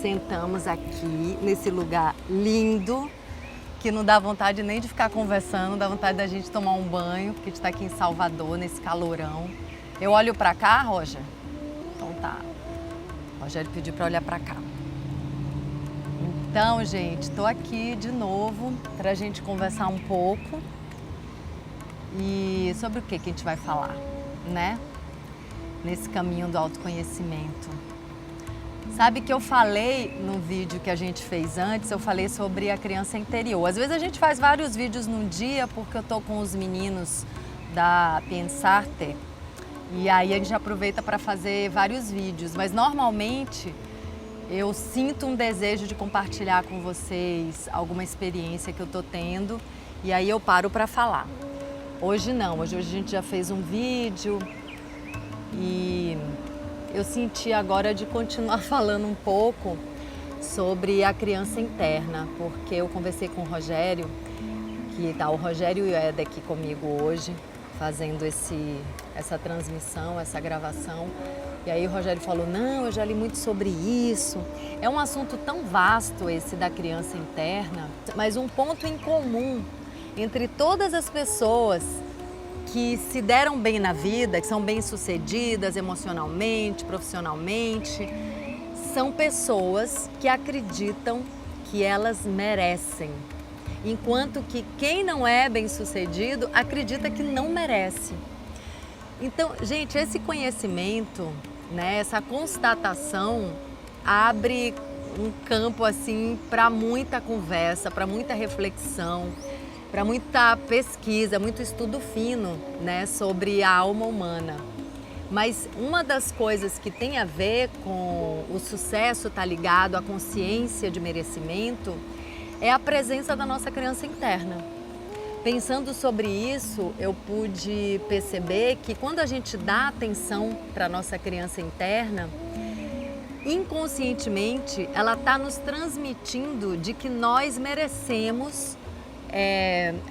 Sentamos aqui nesse lugar lindo, que não dá vontade nem de ficar conversando, dá vontade da gente tomar um banho, porque a gente está aqui em Salvador, nesse calorão. Eu olho para cá, Roger? Então tá. O Rogério pediu para olhar para cá. Então, gente, estou aqui de novo para a gente conversar um pouco. E sobre o que a gente vai falar, né? Nesse caminho do autoconhecimento. Sabe que eu falei no vídeo que a gente fez antes, eu falei sobre a criança interior. Às vezes a gente faz vários vídeos num dia, porque eu tô com os meninos da Pensarte, e aí a gente aproveita para fazer vários vídeos. Mas normalmente eu sinto um desejo de compartilhar com vocês alguma experiência que eu tô tendo, e aí eu paro para falar. Hoje não, hoje a gente já fez um vídeo e eu senti agora de continuar falando um pouco sobre a criança interna, porque eu conversei com o Rogério, que tá o Rogério e o Ed aqui comigo hoje, fazendo essa transmissão, essa gravação. E aí o Rogério falou, não, eu já li muito sobre isso. É um assunto tão vasto esse da criança interna, mas um ponto em comum entre todas as pessoas que se deram bem na vida, que são bem-sucedidas emocionalmente, profissionalmente, são pessoas que acreditam que elas merecem, enquanto que quem não é bem-sucedido acredita que não merece. Então, gente, esse conhecimento, né, essa constatação abre um campo assim para muita conversa, para muita reflexão, para muita pesquisa, muito estudo fino, né, sobre a alma humana. Mas uma das coisas que tem a ver com o sucesso tá ligado à consciência de merecimento é a presença da nossa criança interna. Pensando sobre isso, eu pude perceber que quando a gente dá atenção para a nossa criança interna, inconscientemente ela está nos transmitindo de que nós merecemos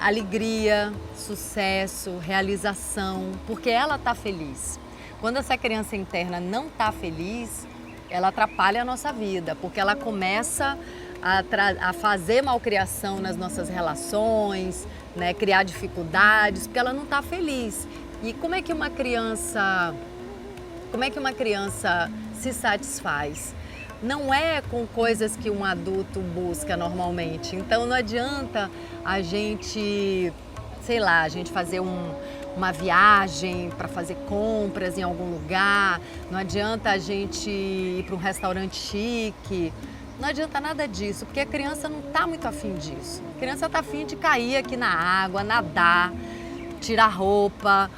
alegria, sucesso, realização, porque ela está feliz. Quando essa criança interna não está feliz, ela atrapalha a nossa vida, porque ela começa a fazer malcriação nas nossas relações, né, criar dificuldades, porque ela não está feliz. E como é que uma criança se satisfaz? Não é com coisas que um adulto busca normalmente. Então não adianta a gente, sei lá, a gente fazer uma viagem para fazer compras em algum lugar, não adianta a gente ir para um restaurante chique, não adianta nada disso, porque a criança não está muito afim disso. A criança está afim de cair aqui na água, nadar, tirar roupa,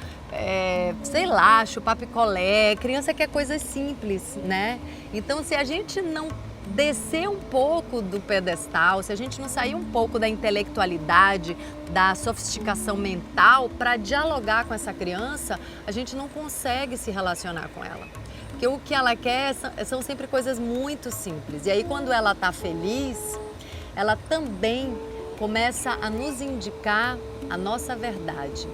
sei lá, chupar picolé. Criança quer coisas simples, né? Então, se a gente não descer um pouco do pedestal, se a gente não sair um pouco da intelectualidade, da sofisticação mental para dialogar com essa criança, a gente não consegue se relacionar com ela. Porque o que ela quer são sempre coisas muito simples. E aí, quando ela está feliz, ela também começa a nos indicar a nossa verdade.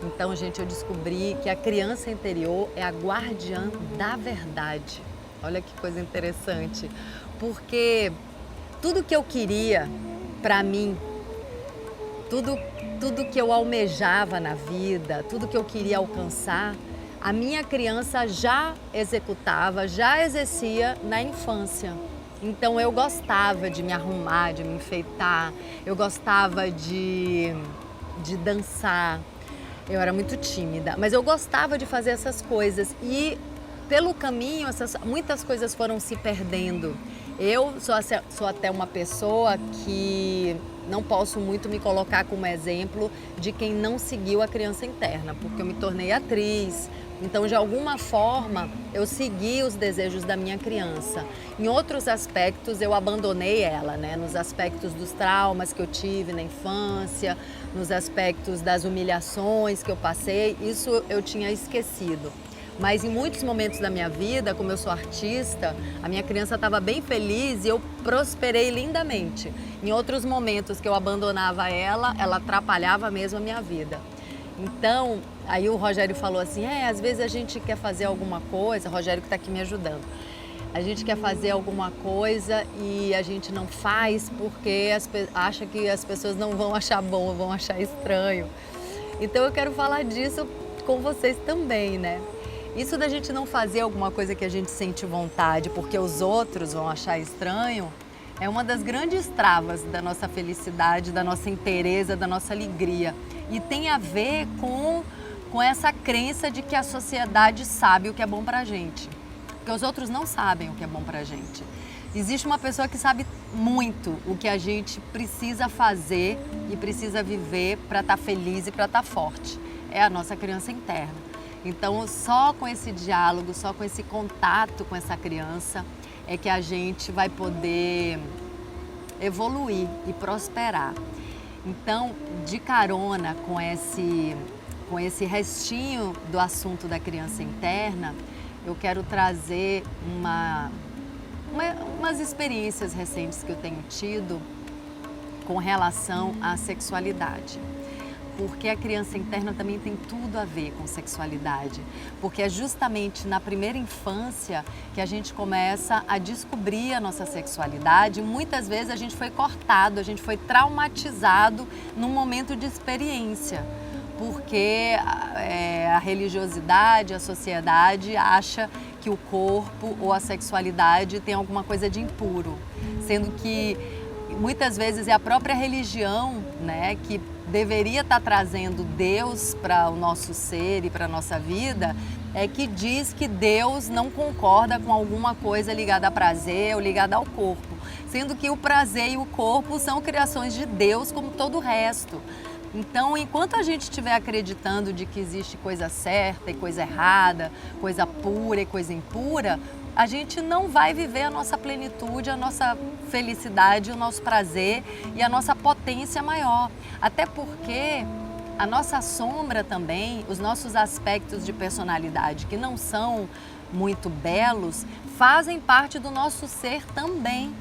Então, gente, eu descobri que a criança interior é a guardiã da verdade. Olha que coisa interessante, porque tudo que eu queria para mim, tudo que eu almejava na vida, tudo que eu queria alcançar, a minha criança já executava, já exercia na infância. Então eu gostava de me arrumar, de me enfeitar, eu gostava de dançar. Eu era muito tímida, mas eu gostava de fazer essas coisas e pelo caminho muitas coisas foram se perdendo. Eu sou até uma pessoa que não posso muito me colocar como exemplo de quem não seguiu a criança interna, porque eu me tornei atriz. Então, de alguma forma, eu segui os desejos da minha criança. Em outros aspectos, eu abandonei ela, né? Nos aspectos dos traumas que eu tive na infância, nos aspectos das humilhações que eu passei, isso eu tinha esquecido. Mas em muitos momentos da minha vida, como eu sou artista, a minha criança estava bem feliz e eu prosperei lindamente. Em outros momentos que eu abandonava ela atrapalhava mesmo a minha vida. Então, aí o Rogério falou assim, às vezes a gente quer fazer alguma coisa, o Rogério que está aqui me ajudando, A gente quer fazer alguma coisa e a gente não faz porque acha que as pessoas não vão achar bom, vão achar estranho. Então eu quero falar disso com vocês também, né? Isso da gente não fazer alguma coisa que a gente sente vontade porque os outros vão achar estranho é uma das grandes travas da nossa felicidade, da nossa inteireza, da nossa alegria. E tem a ver com essa crença de que a sociedade sabe o que é bom pra gente. Porque os outros não sabem o que é bom pra gente. Existe uma pessoa que sabe muito o que a gente precisa fazer e precisa viver para estar feliz e para estar forte. É a nossa criança interna. Então, só com esse diálogo, só com esse contato com essa criança é que a gente vai poder evoluir e prosperar. Então, de carona com esse restinho do assunto da criança interna, eu quero trazer umas experiências recentes que eu tenho tido com relação à sexualidade. Porque a criança interna também tem tudo a ver com sexualidade. Porque é justamente na primeira infância que a gente começa a descobrir a nossa sexualidade. Muitas vezes a gente foi cortado, a gente foi traumatizado num momento de experiência. Porque a religiosidade, a sociedade acha que o corpo ou a sexualidade tem alguma coisa de impuro. Sendo que muitas vezes é a própria religião, né, que deveria estar trazendo Deus para o nosso ser e para a nossa vida, que diz que Deus não concorda com alguma coisa ligada a prazer ou ligada ao corpo, sendo que o prazer e o corpo são criações de Deus como todo o resto. Então, enquanto a gente estiver acreditando de que existe coisa certa e coisa errada, coisa pura e coisa impura, a gente não vai viver a nossa plenitude, a nossa felicidade, o nosso prazer e a nossa potência maior. Até porque a nossa sombra também, os nossos aspectos de personalidade que não são muito belos, fazem parte do nosso ser também.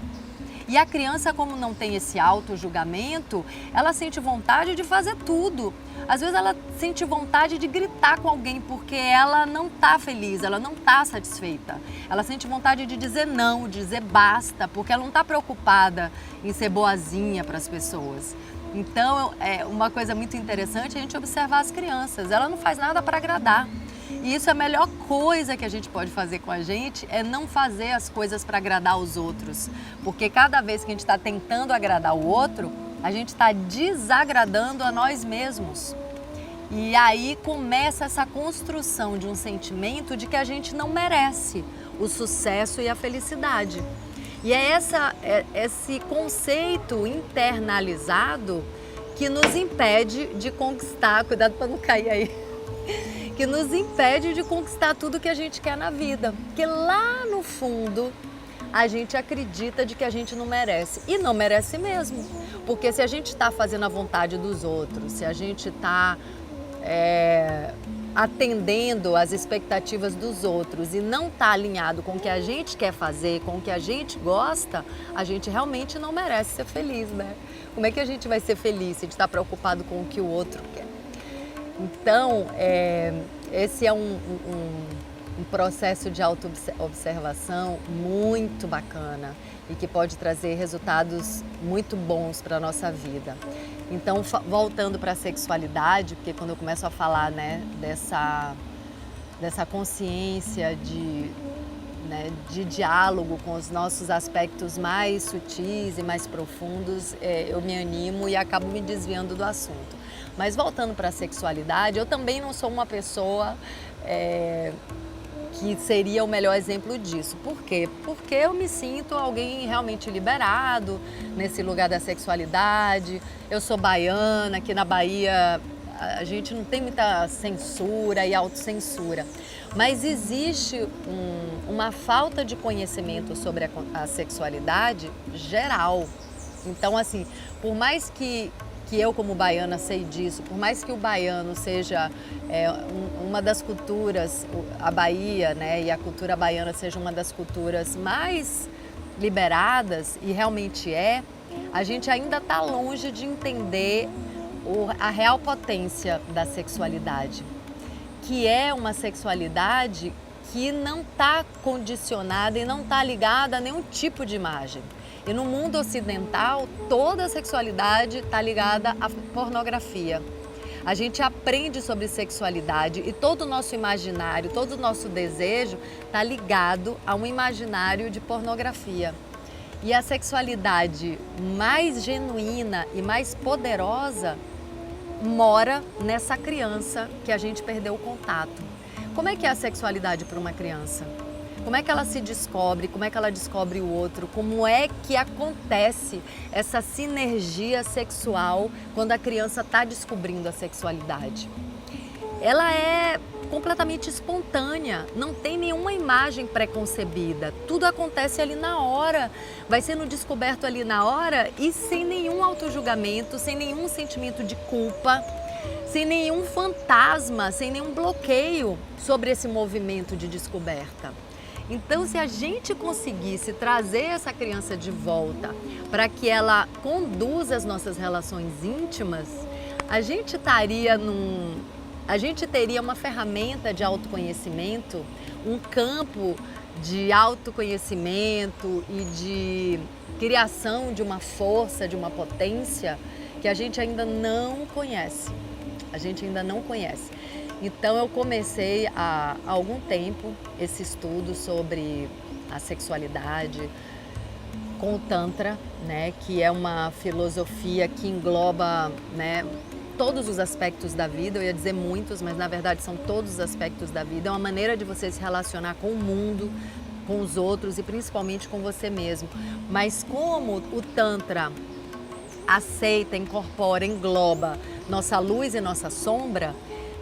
E a criança, como não tem esse auto-julgamento, ela sente vontade de fazer tudo. Às vezes ela sente vontade de gritar com alguém porque ela não está feliz, ela não está satisfeita. Ela sente vontade de dizer não, de dizer basta, porque ela não está preocupada em ser boazinha para as pessoas. Então, é uma coisa muito interessante a gente observar as crianças. Ela não faz nada para agradar. E isso é a melhor coisa que a gente pode fazer com a gente, é não fazer as coisas para agradar os outros. Porque cada vez que a gente está tentando agradar o outro, a gente está desagradando a nós mesmos. E aí começa essa construção de um sentimento de que a gente não merece o sucesso e a felicidade. E é esse conceito internalizado que nos impede de conquistar, cuidado para não cair aí, que nos impede de conquistar tudo que a gente quer na vida. Porque lá no fundo, a gente acredita de que a gente não merece. E não merece mesmo. Porque se a gente está fazendo a vontade dos outros, se a gente está atendendo às expectativas dos outros e não está alinhado com o que a gente quer fazer, com o que a gente gosta, a gente realmente não merece ser feliz, né? Como é que a gente vai ser feliz se a gente está preocupado com o que o outro quer? Então, esse é um processo de autoobservação muito bacana e que pode trazer resultados muito bons para a nossa vida. Então, voltando para a sexualidade, porque quando eu começo a falar, né, dessa consciência de diálogo com os nossos aspectos mais sutis e mais profundos, eu me animo e acabo me desviando do assunto. Mas voltando para a sexualidade, eu também não sou uma pessoa que seria o melhor exemplo disso. Por quê? Porque eu me sinto alguém realmente liberado nesse lugar da sexualidade. Eu sou baiana, aqui na Bahia a gente não tem muita censura e autocensura. Mas existe uma falta de conhecimento sobre a sexualidade geral. Então, assim, por mais que eu como baiana sei disso, por mais que o baiano seja uma das culturas, a Bahia, né, e a cultura baiana seja uma das culturas mais liberadas, e realmente a gente ainda está longe de entender a real potência da sexualidade, que é uma sexualidade que não está condicionada e não está ligada a nenhum tipo de imagem. E no mundo ocidental, toda a sexualidade está ligada à pornografia. A gente aprende sobre sexualidade e todo o nosso imaginário, todo o nosso desejo está ligado a um imaginário de pornografia. E a sexualidade mais genuína e mais poderosa mora nessa criança que a gente perdeu o contato. Como é que é a sexualidade para uma criança? Como é que ela se descobre? Como é que ela descobre o outro? Como é que acontece essa sinergia sexual quando a criança está descobrindo a sexualidade? Ela é completamente espontânea, não tem nenhuma imagem pré-concebida. Tudo acontece ali na hora, vai sendo descoberto ali na hora e sem nenhum autojulgamento, sem nenhum sentimento de culpa, sem nenhum fantasma, sem nenhum bloqueio sobre esse movimento de descoberta. Então, se a gente conseguisse trazer essa criança de volta para que ela conduza as nossas relações íntimas, a gente teria uma ferramenta de autoconhecimento, um campo de autoconhecimento e de criação de uma força, de uma potência que a gente ainda não conhece. Então eu comecei há algum tempo esse estudo sobre a sexualidade com o Tantra, né, que é uma filosofia que engloba, né, todos os aspectos da vida. Eu ia dizer muitos, mas na verdade são todos os aspectos da vida. É uma maneira de você se relacionar com o mundo, com os outros e principalmente com você mesmo. Mas como o Tantra aceita, incorpora, engloba nossa luz e nossa sombra,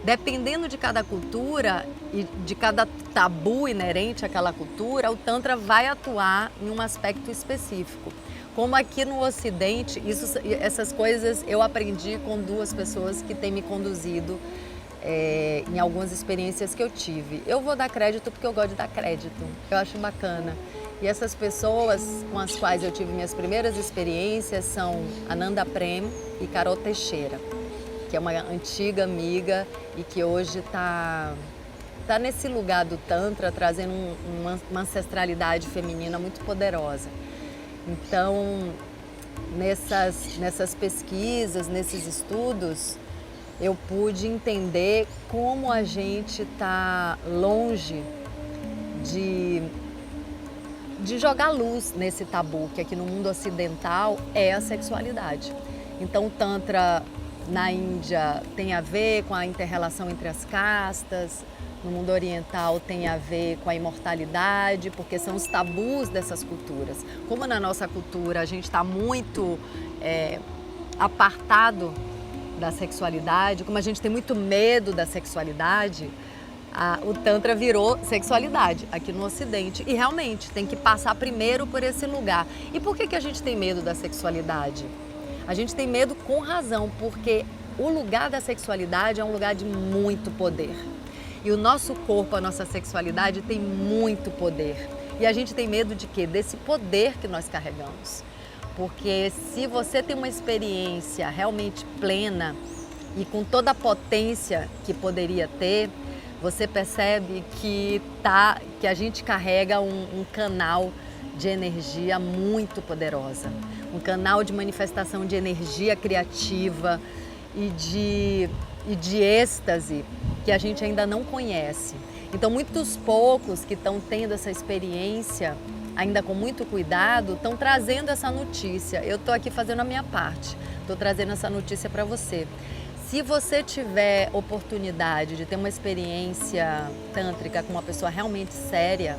dependendo de cada cultura e de cada tabu inerente àquela cultura, o Tantra vai atuar em um aspecto específico. Como aqui no Ocidente, essas coisas eu aprendi com duas pessoas que têm me conduzido em algumas experiências que eu tive. Eu vou dar crédito porque eu gosto de dar crédito, eu acho bacana. E essas pessoas com as quais eu tive minhas primeiras experiências são Ananda Prem e Carol Teixeira, que é uma antiga amiga e que hoje está nesse lugar do Tantra, trazendo uma ancestralidade feminina muito poderosa. Então, nessas pesquisas, nesses estudos, eu pude entender como a gente está longe de jogar luz nesse tabu, que aqui no mundo ocidental é a sexualidade. Então, o Tantra na Índia tem a ver com a inter-relação entre as castas, no mundo oriental tem a ver com a imortalidade, porque são os tabus dessas culturas. Como na nossa cultura a gente está muito apartado da sexualidade, como a gente tem muito medo da sexualidade, o Tantra virou sexualidade aqui no Ocidente. E realmente tem que passar primeiro por esse lugar. E por que a gente tem medo da sexualidade? A gente tem medo com razão, porque o lugar da sexualidade é um lugar de muito poder. E o nosso corpo, a nossa sexualidade tem muito poder. E a gente tem medo de quê? Desse poder que nós carregamos. Porque se você tem uma experiência realmente plena e com toda a potência que poderia ter, você percebe que a gente carrega um canal de energia muito poderosa. Um canal de manifestação de energia criativa e de êxtase que a gente ainda não conhece. Então, muitos poucos que estão tendo essa experiência, ainda com muito cuidado, estão trazendo essa notícia. Eu estou aqui fazendo a minha parte, estou trazendo essa notícia para você. Se você tiver oportunidade de ter uma experiência tântrica com uma pessoa realmente séria,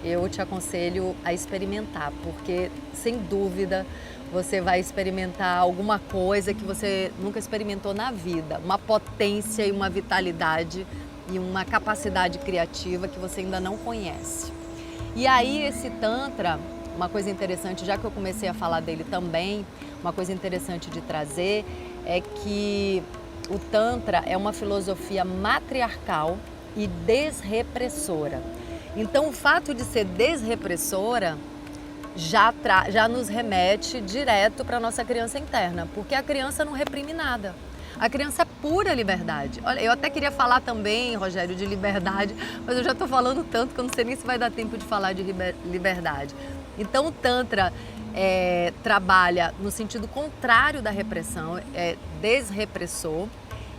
eu te aconselho a experimentar, porque sem dúvida você vai experimentar alguma coisa que você nunca experimentou na vida, uma potência e uma vitalidade e uma capacidade criativa que você ainda não conhece. E aí esse Tantra, uma coisa interessante, já que eu comecei a falar dele também, uma coisa interessante de trazer é que o Tantra é uma filosofia matriarcal e desrepressora. Então, o fato de ser desrepressora já nos remete direto para a nossa criança interna, porque a criança não reprime nada. A criança é pura liberdade. Olha, eu até queria falar também, Rogério, de liberdade, mas eu já estou falando tanto que eu não sei nem se vai dar tempo de falar de liberdade. Então o Tantra trabalha no sentido contrário da repressão, é desrepressor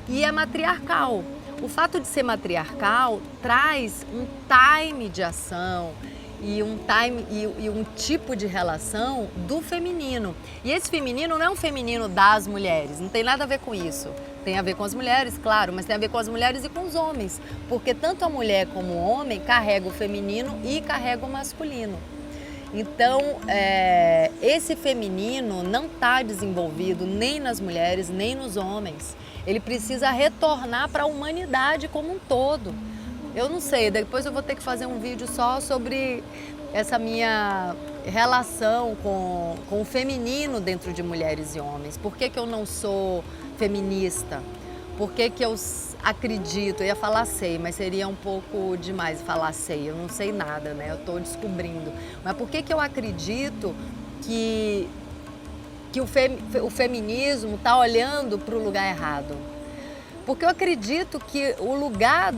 e é matriarcal. O fato de ser matriarcal traz um time de ação e um tipo de relação do feminino. E esse feminino não é um feminino das mulheres, não tem nada a ver com isso. Tem a ver com as mulheres, claro, mas tem a ver com as mulheres e com os homens. Porque tanto a mulher como o homem carrega o feminino e carrega o masculino. Então, esse feminino não está desenvolvido nem nas mulheres, nem nos homens. Ele precisa retornar para a humanidade como um todo. Eu não sei, depois eu vou ter que fazer um vídeo só sobre essa minha relação com o feminino dentro de mulheres e homens. Por que eu não sou feminista? Por que eu acredito? Eu ia falar sei, mas seria um pouco demais falar sei. Eu não sei nada, né? Eu estou descobrindo. Mas por que eu acredito que o feminismo está olhando para o lugar errado? Porque eu acredito que o lugar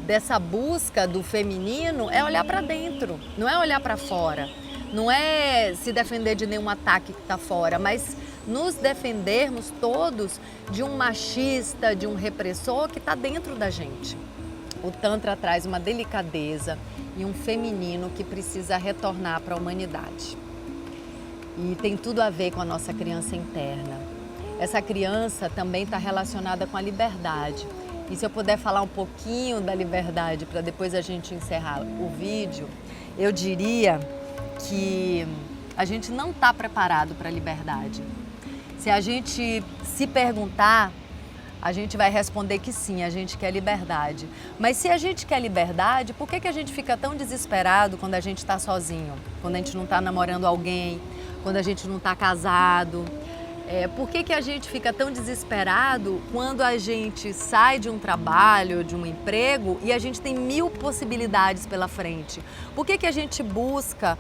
dessa busca do feminino é olhar para dentro, não é olhar para fora, não é se defender de nenhum ataque que está fora, mas nos defendermos todos de um machista, de um repressor que está dentro da gente. O Tantra traz uma delicadeza e um feminino que precisa retornar para a humanidade. E tem tudo a ver com a nossa criança interna. Essa criança também está relacionada com a liberdade. E se eu puder falar um pouquinho da liberdade para depois a gente encerrar o vídeo, eu diria que a gente não está preparado para a liberdade. Se a gente se perguntar, a gente vai responder que sim, a gente quer liberdade. Mas se a gente quer liberdade, por que a gente fica tão desesperado quando a gente está sozinho? Quando a gente não está namorando alguém, quando a gente não está casado? Por que a gente fica tão desesperado quando a gente sai de um trabalho, de um emprego e a gente tem 1000 possibilidades pela frente? Por que a gente busca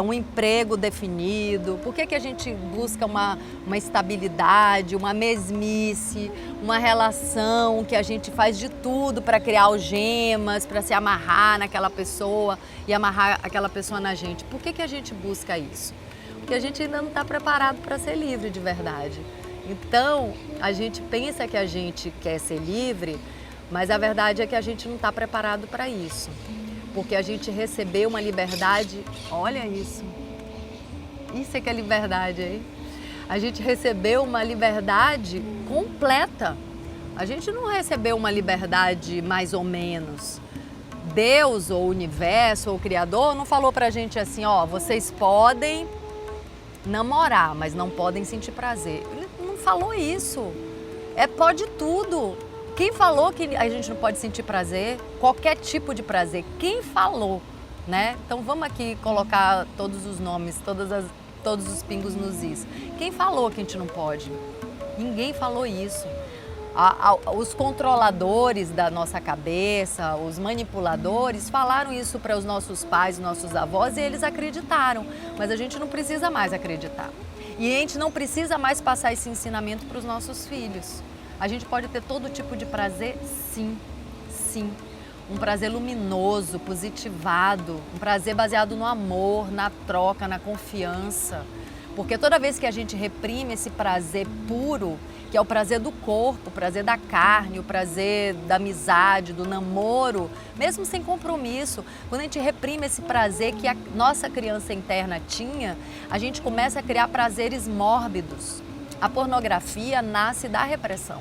um emprego definido? Por que a gente busca uma estabilidade, uma mesmice, uma relação que a gente faz de tudo para criar algemas, para se amarrar naquela pessoa e amarrar aquela pessoa na gente? Por que a gente busca isso? Porque a gente ainda não está preparado para ser livre de verdade. Então, a gente pensa que a gente quer ser livre, mas a verdade é que a gente não está preparado para isso. Porque a gente recebeu uma liberdade, olha isso. Isso é que é liberdade, hein? A gente recebeu uma liberdade completa. A gente não recebeu uma liberdade mais ou menos. Deus ou o universo ou o Criador não falou pra gente assim, ó, vocês podem namorar, mas não podem sentir prazer. Ele não falou isso. Pode tudo. Quem falou que a gente não pode sentir prazer? Qualquer tipo de prazer. Quem falou, né? Então vamos aqui colocar todos os nomes, todos os pingos nos is. Quem falou que a gente não pode? Ninguém falou isso. Os controladores da nossa cabeça, os manipuladores, falaram isso para os nossos pais, nossos avós e eles acreditaram. Mas a gente não precisa mais acreditar. E a gente não precisa mais passar esse ensinamento para os nossos filhos. A gente pode ter todo tipo de prazer, sim, sim. Um prazer luminoso, positivado, um prazer baseado no amor, na troca, na confiança. Porque toda vez que a gente reprime esse prazer puro, que é o prazer do corpo, o prazer da carne, o prazer da amizade, do namoro, mesmo sem compromisso, quando a gente reprime esse prazer que a nossa criança interna tinha, a gente começa a criar prazeres mórbidos. A pornografia nasce da repressão.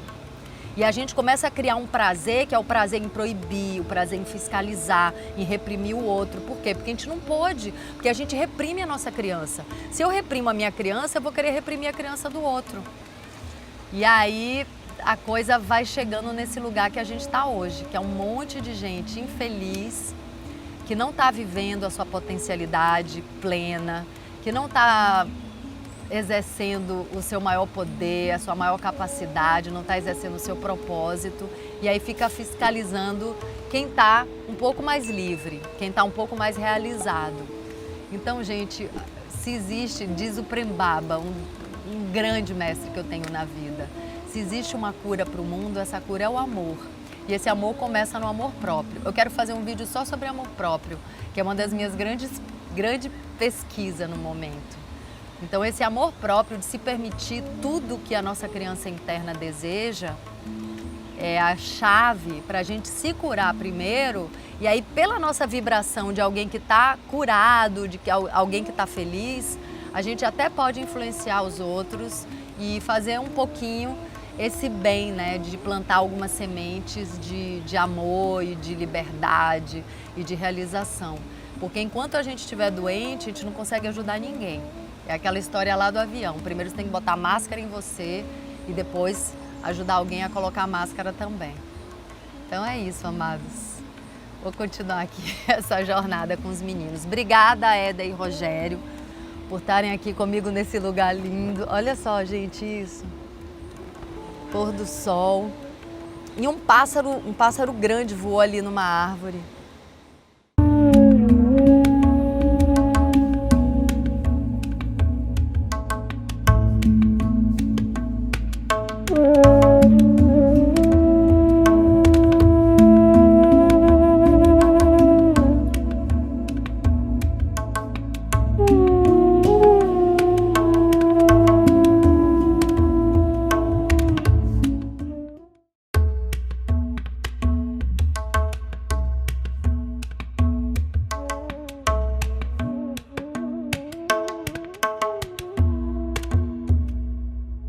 E a gente começa a criar um prazer que é o prazer em proibir, o prazer em fiscalizar, em reprimir o outro. Por quê? Porque a gente não pode, porque a gente reprime a nossa criança. Se eu reprimo a minha criança, eu vou querer reprimir a criança do outro. E aí a coisa vai chegando nesse lugar que a gente está hoje, que é um monte de gente infeliz, que não está vivendo a sua potencialidade plena, que não está exercendo o seu maior poder, a sua maior capacidade, não está exercendo o seu propósito e aí fica fiscalizando quem está um pouco mais livre, quem está um pouco mais realizado. Então, gente, se existe, diz o Prem Baba, um grande mestre que eu tenho na vida, se existe uma cura para o mundo, essa cura é o amor. E esse amor começa no amor próprio. Eu quero fazer um vídeo só sobre amor próprio, que é uma das minhas grandes pesquisas no momento. Então esse amor próprio de se permitir tudo que a nossa criança interna deseja é a chave para a gente se curar primeiro, e aí pela nossa vibração de alguém que está curado, de que alguém que está feliz, a gente até pode influenciar os outros e fazer um pouquinho esse bem, né, de plantar algumas sementes de amor e de liberdade e de realização. Porque enquanto a gente estiver doente, a gente não consegue ajudar ninguém. É aquela história lá do avião. Primeiro você tem que botar máscara em você e depois ajudar alguém a colocar a máscara também. Então é isso, amados. Vou continuar aqui essa jornada com os meninos. Obrigada, Eda e Rogério, por estarem aqui comigo nesse lugar lindo. Olha só, gente, isso. Pôr do sol. E um pássaro grande voou ali numa árvore.